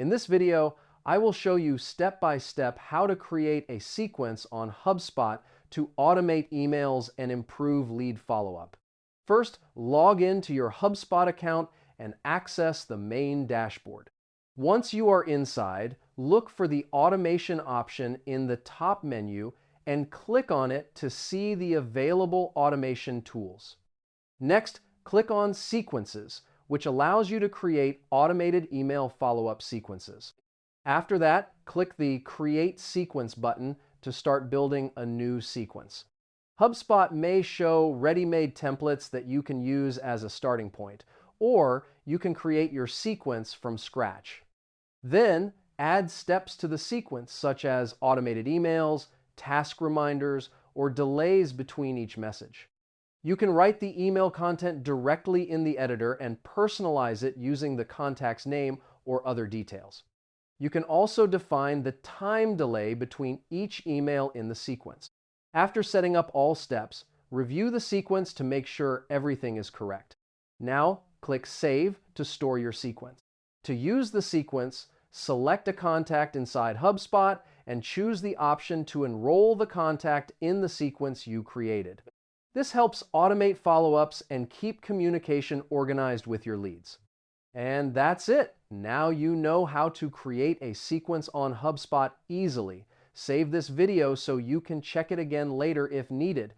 In this video, I will show you step by step how to create a sequence on HubSpot to automate emails and improve lead follow-up. First, log into your HubSpot account and access the main dashboard. Once you are inside, look for the automation option in the top menu and click on it to see the available automation tools. Next, click on Sequences, which allows you to create automated email follow-up sequences. After that, click the Create Sequence button to start building a new sequence. HubSpot may show ready-made templates that you can use as a starting point, or you can create your sequence from scratch. Then, add steps to the sequence such as automated emails, task reminders, or delays between each message. You can write the email content directly in the editor and personalize it using the contact's name or other details. You can also define the time delay between each email in the sequence. After setting up all steps, review the sequence to make sure everything is correct. Now, click Save to store your sequence. To use the sequence, select a contact inside HubSpot and choose the option to enroll the contact in the sequence you created. This helps automate follow-ups and keep communication organized with your leads. And that's it. Now you know how to create a sequence on HubSpot easily. Save this video so you can check it again later if needed.